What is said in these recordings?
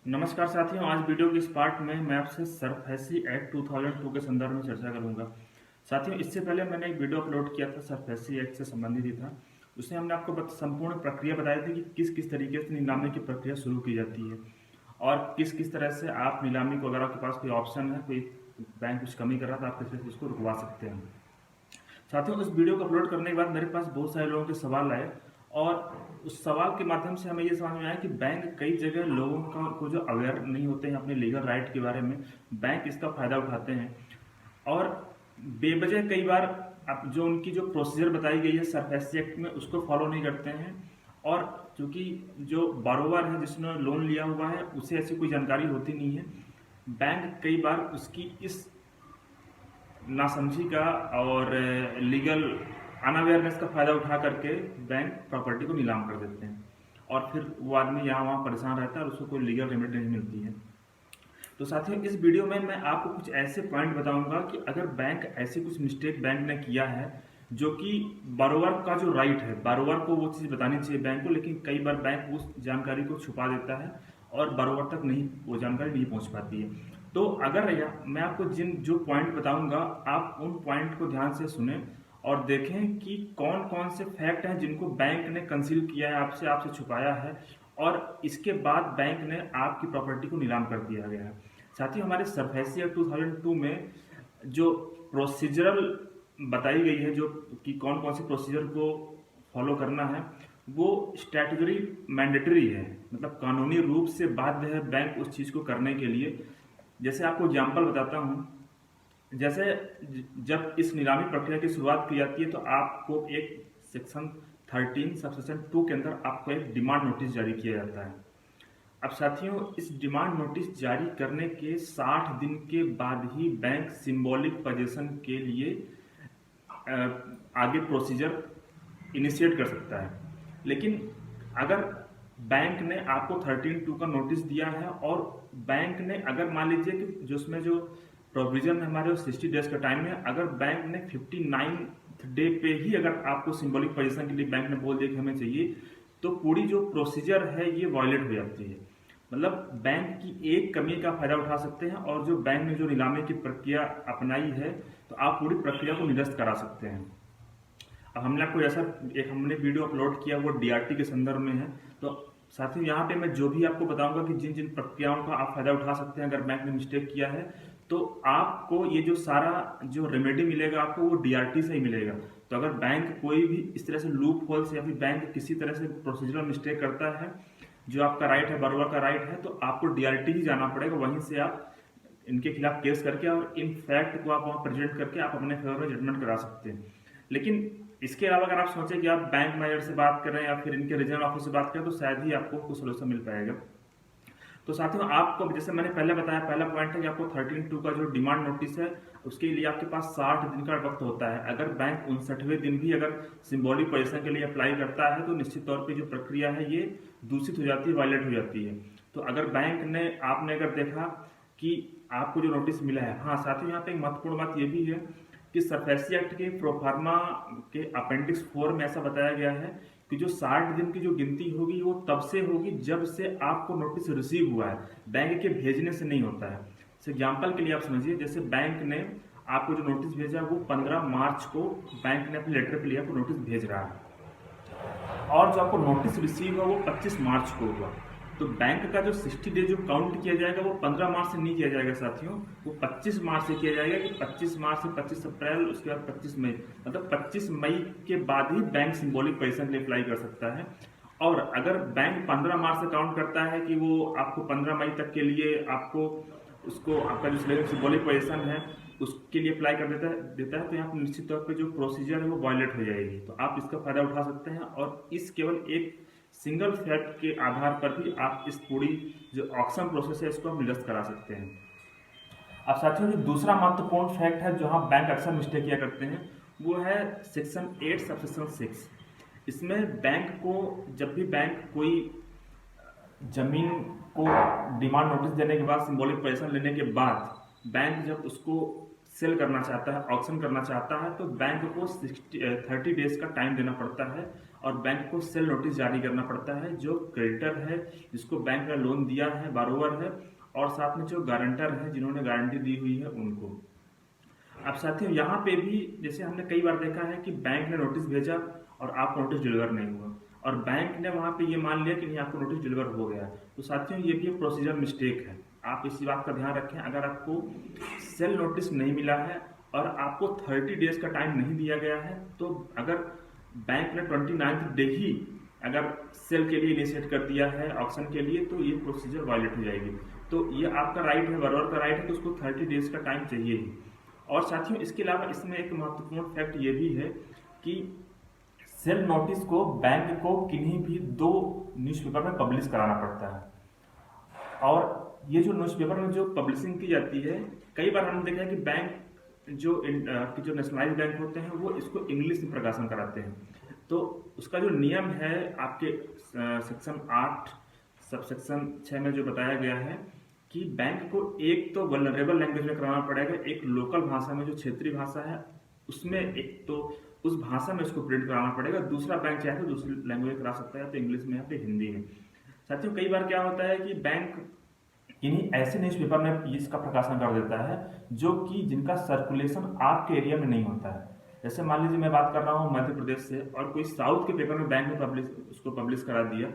नमस्कार साथियों, आज वीडियो के इस पार्ट में मैं आपसे सरफेसी एक्ट 2002 के संदर्भ में चर्चा करूंगा। साथियों, इससे पहले मैंने एक वीडियो अपलोड किया था, सरफेसी एक्ट से संबंधित ही था। उसमें हमने आपको संपूर्ण प्रक्रिया बताई थी कि किस किस तरीके से नीलामी की प्रक्रिया शुरू की जाती है और किस किस तरह से आप नीलामी को, अगर आपके पास कोई ऑप्शन है, कोई बैंक कुछ कमी कर रहा था, आप किस तरह से उसको रुकवा सकते हैं। साथियों, उस वीडियो को अपलोड करने के बाद मेरे पास बहुत सारे लोगों के सवाल आए और उस सवाल के माध्यम से हमें ये समझ में आया कि बैंक कई जगह लोगों को जो अवेयर नहीं होते हैं अपने लीगल राइट के बारे में, बैंक इसका फ़ायदा उठाते हैं और बेवजह कई बार जो उनकी जो प्रोसीजर बताई गई है सरफेसी एक्ट में, उसको फॉलो नहीं करते हैं। और क्योंकि जो बारोवर है, जिसने लोन लिया हुआ है, उसे ऐसी कोई जानकारी होती नहीं है, बैंक कई बार उसकी इस नासमझी का और लीगल अनअवेयरनेस का फ़ायदा उठा करके बैंक प्रॉपर्टी को नीलाम कर देते हैं और फिर वो आदमी यहाँ वहाँ परेशान रहता है और उसको कोई लीगल रेमेडी नहीं मिलती है। तो साथियों, इस वीडियो में मैं आपको कुछ ऐसे पॉइंट बताऊंगा कि अगर बैंक ऐसी कुछ मिस्टेक बैंक ने किया है जो कि बारोवर का जो राइट है, बारोवर को वो चीज़ बतानी चाहिए बैंक को, लेकिन कई बार बैंक उस जानकारी को छुपा देता है और बारोवर तक नहीं, वो जानकारी नहीं पहुंच पाती है। तो अगर मैं आपको जो पॉइंट बताऊंगा, आप उन पॉइंट को ध्यान से सुने और देखें कि कौन कौन से फैक्ट हैं जिनको बैंक ने कंसील किया है, आपसे छुपाया है और इसके बाद बैंक ने आपकी प्रॉपर्टी को नीलाम कर दिया गया है। साथ ही हमारे सरफेसी एक्ट 2002 में जो प्रोसीजरल बताई गई है, जो कि कौन कौन से प्रोसीजर को फॉलो करना है, वो स्टैट्यूटरी मैंडेटरी है, मतलब कानूनी रूप से बाध्य है बैंक उस चीज़ को करने के लिए। जैसे आपको एग्जाम्पल बताता हूँ, जैसे जब इस नीलामी प्रक्रिया की शुरुआत की जाती है तो आपको एक सेक्शन 13 सबसेक्शन 2 के अंदर आपको एक डिमांड नोटिस जारी किया जाता है। अब साथियों, इस डिमांड नोटिस जारी करने के 60 दिन के बाद ही बैंक सिंबॉलिक पोजीशन के लिए आगे प्रोसीजर इनिशिएट कर सकता है। लेकिन अगर बैंक ने आपको 13(2) का नोटिस दिया है और बैंक ने, अगर मान लीजिए कि जो उसमें जो प्रोविजन है हमारे 60 डेज का टाइम है, अगर बैंक ने 59th डे पे ही अगर आपको सिंबॉलिक पोजीशन के लिए बैंक ने बोल दिया कि हमें चाहिए, तो पूरी जो प्रोसीजर है ये वायलेट हो जाती है। मतलब बैंक की एक कमी का फायदा उठा सकते हैं और जो बैंक ने जो नीलामी की प्रक्रिया अपनाई है, तो आप पूरी प्रक्रिया को निरस्त करा सकते हैं। अब हमने आपको ऐसा हमने वीडियो अपलोड किया, वो डीआरटी के संदर्भ में है। तो साथियों, यहाँ पे मैं जो भी आपको बताऊंगा कि जिन जिन प्रक्रियाओं का आप फायदा उठा सकते हैं अगर बैंक ने मिस्टेक किया है, तो आपको ये जो सारा जो रेमेडी मिलेगा आपको वो डीआरटी से ही मिलेगा। तो अगर बैंक कोई भी इस तरह से लूप होल से या फिर बैंक किसी तरह से प्रोसीजरल मिस्टेक करता है, जो आपका राइट है, बारोवर का राइट है, तो आपको डीआरटी ही जाना पड़ेगा। वहीं से आप इनके खिलाफ केस करके और इन फैक्ट को आप वहाँ प्रेजेंट करके आप अपने फेवर में जजमेंट करा सकते हैं। लेकिन इसके अलावा अगर आप सोचें कि आप बैंक मैनेजर से बात करें या फिर इनके रीजनल ऑफिस से बात करें, तो शायद ही आपको कुछ सोल्यूशन मिल पाएगा। तो साथियों, आपको जैसे मैंने पहले बताया, पहला पॉइंट है कि आपको 13(2) का जो डिमांड नोटिस है, उसके लिए आपके पास 60 दिन का वक्त होता है। अगर बैंक 59वें दिन भी अगर सिंबॉलिक पोजीशन के लिए अप्लाई करता है, तो निश्चित तौर पे जो प्रक्रिया है ये दूषित हो जाती है, वायलेट हो जाती है। तो अगर बैंक ने, आपने अगर देखा कि आपको जो नोटिस मिला है, हाँ साथियों, यहाँ पे एक महत्वपूर्ण बात ये भी है कि सरफेसी एक्ट के प्रोफार्मा के अपेंडिक्स 4 में ऐसा बताया गया है कि जो 60 दिन की जो गिनती होगी वो तब से होगी जब से आपको नोटिस रिसीव हुआ है, बैंक के भेजने से नहीं होता है। एग्जाम्पल के लिए आप समझिए, जैसे बैंक ने आपको जो नोटिस भेजा वो 15 मार्च को बैंक ने अपने लेटर पे लिया, आपको नोटिस भेज रहा है और जो आपको नोटिस रिसीव हुआ वो 25 मार्च को हुआ। तो बैंक का जो 60 डे जो काउंट किया जाएगा वो 15 मार्च से नहीं किया जाएगा साथियों, वो 25 मार्च से किया जाएगा कि 25 मार्च से 25 अप्रैल, उसके बाद 25 मई, मतलब 25 मई के बाद ही बैंक सिंबॉलिक पोजीशन के लिए अप्लाई कर सकता है। और अगर बैंक 15 मार्च से काउंट करता है कि वो आपको 15 मई तक के लिए आपको उसको आपका जो सिंबॉलिक पोजीशन है उसके लिए अप्लाई कर देता है, तो यहाँ पर निश्चित तौर पर जो प्रोसीजर है वो वायलेट हो जाएगी। तो आप इसका फायदा उठा सकते हैं और इस केवल एक सिंगल फैक्ट के आधार पर भी आप इस पूरी जो ऑक्शन प्रोसेस है इसको आप निरस्त करा सकते हैं। अब साथियों, जो दूसरा महत्वपूर्ण फैक्ट है जहां बैंक अक्सर मिस्टेक किया करते हैं, वो है सेक्शन 8 सबसेक्शन 6। इसमें बैंक को, जब भी बैंक कोई जमीन को डिमांड नोटिस देने के बाद, सिंबॉलिक पोजीशन लेने के बाद बैंक जब उसको सेल करना चाहता है, ऑक्शन करना चाहता है, तो बैंक को 30 डेज का टाइम देना पड़ता है और बैंक को सेल नोटिस जारी करना पड़ता है जो क्रेडिटर है, जिसको बैंक ने लोन दिया है, बारोवर है, और साथ में जो गारंटर है, जिन्होंने गारंटी दी हुई है, उनको। अब साथियों यहाँ पे भी जैसे हमने कई बार देखा है कि बैंक ने नोटिस भेजा और आपको नोटिस डिलीवर नहीं हुआ, और बैंक ने वहाँ पे ये मान लिया कि नहीं, आपको नोटिस डिलीवर हो गया है। तो साथियों ये भी एक प्रोसीजर मिस्टेक है, आप इसी बात का ध्यान रखें। अगर आपको सेल नोटिस नहीं मिला है और आपको 30 डेज का टाइम नहीं दिया गया है, तो अगर बैंक ने 29th डे ही अगर सेल के लिए इनिशिएट कर दिया है ऑक्शन के लिए, तो ये प्रोसीजर वायलेट हो जाएगी। तो ये आपका राइट है, बरोबर का राइट है कि उसको 30 डेज का टाइम चाहिए ही। और साथियों इसके अलावा इसमें एक महत्वपूर्ण फैक्ट ये भी है कि सेल नोटिस को बैंक को किन्हीं भी 2 न्यूज़पेपर में पब्लिश कराना पड़ता है। और ये जो न्यूज़पेपर में जो पब्लिशिंग की जाती है, कई बार हमने देखा है कि बैंक जो नेशनलाइज बैंक होते हैं वो इसको इंग्लिश में प्रकाशन कराते हैं। तो उसका जो नियम है आपके सेक्शन 8 सब सेक्शन 6 में जो बताया गया है कि बैंक को एक तो वल्नरेबल लैंग्वेज में कराना पड़ेगा, एक लोकल भाषा में जो क्षेत्रीय भाषा है उसमें, एक तो उस भाषा में इसको प्रिंट कराना पड़ेगा। दूसरा बैंक चाहे तो दूसरी लैंग्वेज करा सकता है, तो इंग्लिश में या फिर हिंदी में। साथियों कई बार क्या होता है कि बैंक इन्हीं ऐसे न्यूज़पेपर में इसका प्रकाशन कर देता है जो कि जिनका सर्कुलेशन आपके एरिया में नहीं होता है। जैसे मान लीजिए मैं बात कर रहा हूँ मध्य प्रदेश से, और कोई साउथ के पेपर में बैंक ने उसको पब्लिश करा दिया।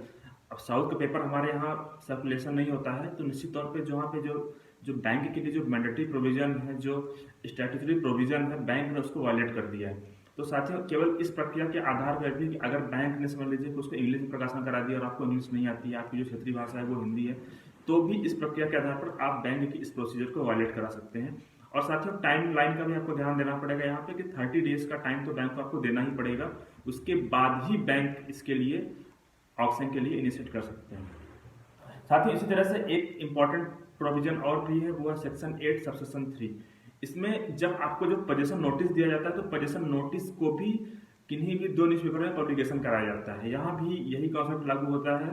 अब साउथ का पेपर हमारे यहाँ सर्कुलेशन नहीं होता है, तो निश्चित तौर पे जहाँ पे जो बैंक के लिए जो मैंडेटरी प्रोविजन है, जो स्टैट्यूटरी प्रोविजन है, बैंक ने उसको वायलेट कर दिया है। तो साथियों केवल इस प्रक्रिया के आधार पर भी कि अगर बैंक ने समझ लीजिए कि उसको इंग्लिश में प्रकाशन करा दिया और आपको इंग्लिश नहीं आती है, आपकी जो क्षेत्रीय भाषा है वो हिंदी है, तो भी इस प्रक्रिया के आधार पर आप बैंक की इस प्रोसीजर को वायलेट करा सकते हैं। और साथियों टाइम लाइन का भी आपको ध्यान देना पड़ेगा यहाँ पे कि 30 डेज का टाइम तो बैंक को आपको देना ही पड़ेगा, उसके बाद ही बैंक इसके लिए ऑक्शन के लिए इनिशिएट कर सकते हैं। साथ ही इसी तरह से एक इम्पॉर्टेंट प्रोविजन और भी है, वो है सेक्शन 8 सबसेक्शन 3। इसमें जब आपको जो पोजीशन नोटिस दिया जाता है, तो पोजीशन नोटिस को भी किन्हीं भी 2 न्यूज़पेपर में पब्लिकेशन कराया जाता है। यहाँ भी यही कॉन्सेप्ट लागू होता है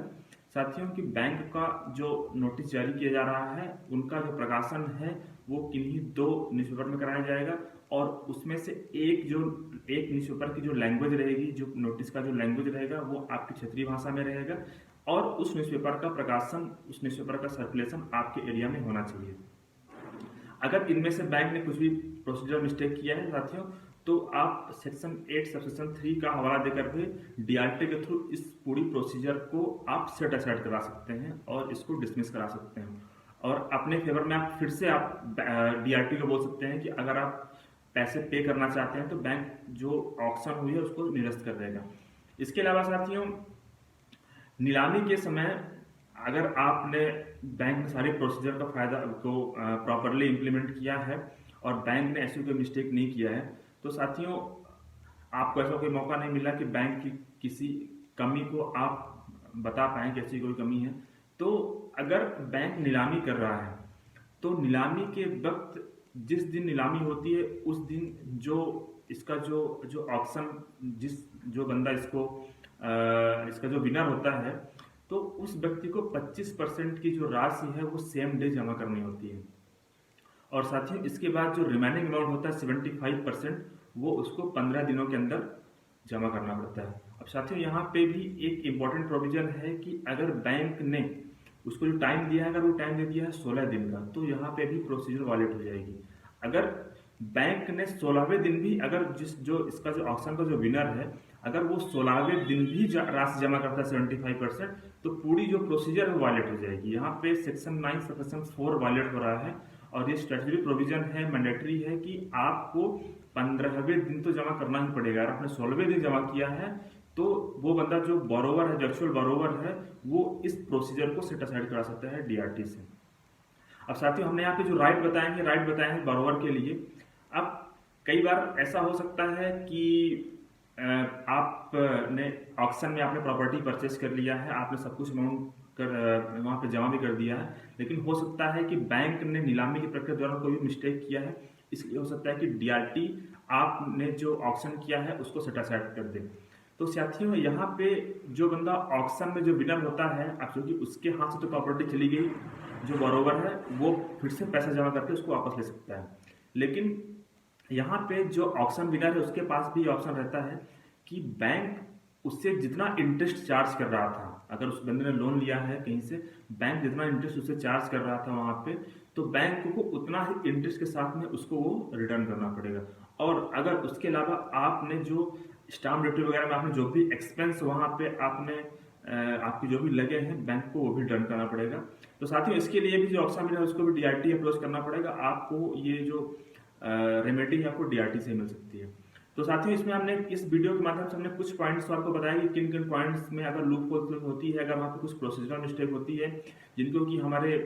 साथियों कि बैंक का जो नोटिस जारी किया जा रहा है, उनका जो प्रकाशन है वो किन्हीं 2 न्यूज़पेपर में कराया जाएगा, और उसमें से एक न्यूज़पेपर की जो लैंग्वेज रहेगी, जो नोटिस का जो लैंग्वेज रहेगा, वो आपकी क्षेत्रीय भाषा में रहेगा, और उस न्यूज़पेपर का प्रकाशन, उस न्यूज़पेपर का सर्कुलेशन आपके एरिया में होना चाहिए। अगर इनमें से बैंक ने कुछ भी प्रोसीजर मिस्टेक किया है साथियों, तो आप सेक्शन 8 सबसेक्शन 3 का हवाला देकर के डीआरटी के थ्रू इस पूरी प्रोसीजर को आप सेट असाइड करा सकते हैं और इसको डिसमिस करा सकते हैं, और अपने फेवर में आप फिर से आप डीआरटी को बोल सकते हैं कि अगर आप पैसे पे करना चाहते हैं तो बैंक जो ऑक्शन हुई है उसको निरस्त कर देगा। इसके अलावा साथियों नीलामी के समय अगर आपने बैंक में सारे प्रोसीजर का फायदा को प्रॉपरली इम्प्लीमेंट किया है और बैंक ने ऐसी कोई मिस्टेक नहीं किया है, तो साथियों आपको ऐसा कोई मौका नहीं मिला कि बैंक की किसी कमी को आप बता पाएं कि ऐसी कोई कमी है। तो अगर बैंक नीलामी कर रहा है, तो नीलामी के वक्त जिस दिन नीलामी होती है उस दिन जो इसका जो ऑक्शन जो बंदा इसका जो विनर होता है, तो उस व्यक्ति को 25% की जो राशि है वो सेम डे जमा करनी होती है, और साथियों इसके बाद जो रिमेनिंग अमाउंट होता है 75%, वो उसको 15 दिनों के अंदर जमा करना पड़ता है। अब साथियों यहाँ पे भी एक इम्पॉर्टेंट प्रोविजन है कि अगर बैंक ने उसको जो टाइम दिया है, अगर वो टाइम दे दिया है 16 दिन का, तो यहाँ पे भी प्रोसीजर वॉलेट हो जाएगी। अगर बैंक ने 16वें दिन भी अगर इसका जो ऑक्शन का जो विनर है, अगर वो 16वें दिन भी राशि जमा करता है 75%, तो पूरी जो प्रोसीजर है वॉलेट हो जाएगी। यहाँ पे सेक्शन 9 सबसेक्शन 4 वॉलेट हो रहा है, और ये स्टैट्यूटरी प्रोविजन है, मैंडेटरी है कि आपको 15वें दिन तो जमा करना ही पड़ेगा। अगर आपने 16वें दिन जमा किया है तो वो बंदा जो बोरोवर है, जो एक्चुअल बोरोवर है, वो इस प्रोसीजर को सेट असाइड करा सकता है डीआरटी से। अब साथियों हमने यहाँ पे जो राइट बताए हैं बोरोवर के लिए। अब कई बार ऐसा हो सकता है कि आपने ऑक्शन में आपने प्रॉपर्टी परचेस कर लिया है, आपने सब कुछ अमाउंट वहाँ पे जमा भी कर दिया है, लेकिन हो सकता है कि बैंक ने नीलामी की प्रक्रिया दौरान कोई भी मिस्टेक किया है, इसलिए हो सकता है कि डीआरटी आपने जो ऑक्शन किया है उसको सेट असाइड कर दे। तो साथियों यहाँ पे जो बंदा ऑक्शन में जो विनर होता है, अब क्योंकि उसके हाथ से तो प्रॉपर्टी चली गई, जो बरोबर है वो फिर से पैसा जमा करके उसको वापस ले सकता है। लेकिन यहाँ पे जो ऑक्शन विनर है उसके पास भी ऑप्शन रहता है कि बैंक उससे जितना इंटरेस्ट चार्ज कर रहा था, अगर उस बंदे ने लोन लिया है कहीं से, बैंक जितना इंटरेस्ट उससे चार्ज कर रहा था वहाँ पे, तो बैंक को उतना ही इंटरेस्ट के साथ में उसको वो रिटर्न करना पड़ेगा। और अगर उसके अलावा आपने जो स्टाम्प ड्यूटी वगैरह में आपने जो भी एक्सपेंस वहाँ पे आपने आपके जो भी लगे हैं, बैंक को वो भी रिटर्न करना पड़ेगा। तो साथियों, इसके लिए भी जो ऑप्शन मिला है उसको भी डीआरटी अप्रोच करना पड़ेगा आपको। ये जो रेमेडी है आपको डीआरटी से मिल सकती है। तो साथियों, इसमें हमने इस वीडियो के माध्यम से हमने कुछ पॉइंट्स तो आपको बताया कि किन किन पॉइंट्स में अगर लूप होल होती है, अगर वहाँ पे कुछ प्रोसीजरल मिस्टेक होती है जिनको कि हमारे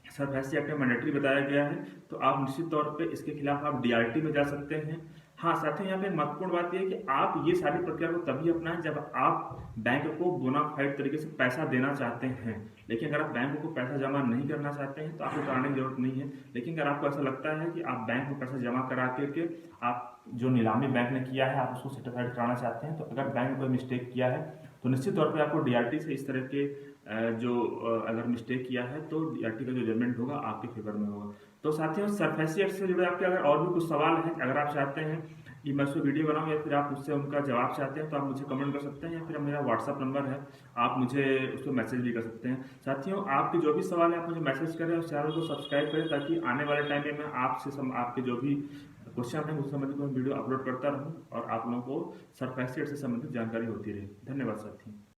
सरफेसी एक्ट में मैंडेटरी बताया गया है, तो आप निश्चित तौर पे इसके खिलाफ आप डीआरटी में जा सकते हैं। हाँ, साथ ही यहाँ पे महत्वपूर्ण बात यह है कि आप ये सारी प्रक्रिया को तभी अपनाएं जब आप बैंक को बोनाफाइड तरीके से पैसा देना चाहते हैं। लेकिन अगर आप बैंक को पैसा जमा नहीं करना चाहते हैं तो आपको कराने की जरूरत नहीं है। लेकिन अगर आपको ऐसा लगता है कि आप बैंक को पैसा जमा करा करके आप जो नीलामी बैंक ने किया है आप उसको सर्टिफाइड कराना चाहते हैं, तो अगर बैंक ने कोई मिस्टेक किया है तो निश्चित तौर पे आपको डीआरटी से इस तरह के अगर मिस्टेक किया है तो डीआरटी का जो जजमेंट होगा आपके फेवर में होगा। तो साथियों, सरफेसी एक्ट से जुड़े आपके अगर और भी कुछ सवाल हैं, अगर आप चाहते हैं कि मैं उस पर वीडियो बनाऊं या फिर आप मुझसे उनका जवाब चाहते हैं, तो आप मुझे कमेंट कर सकते हैं या फिर मेरा व्हाट्सअप नंबर है, आप मुझे उस पर मैसेज भी कर सकते हैं। साथियों, आपके जो भी सवाल है आप मुझे मैसेज करें और चैनल को सब्सक्राइब करें ताकि आने वाले टाइम में मैं आपके जो भी क्वेश्चन है उससे संबंधित वीडियो अपलोड करता रहूँ और आप लोगों को सरफेसी एक्ट से संबंधित जानकारी होती रहे। धन्यवाद साथियों।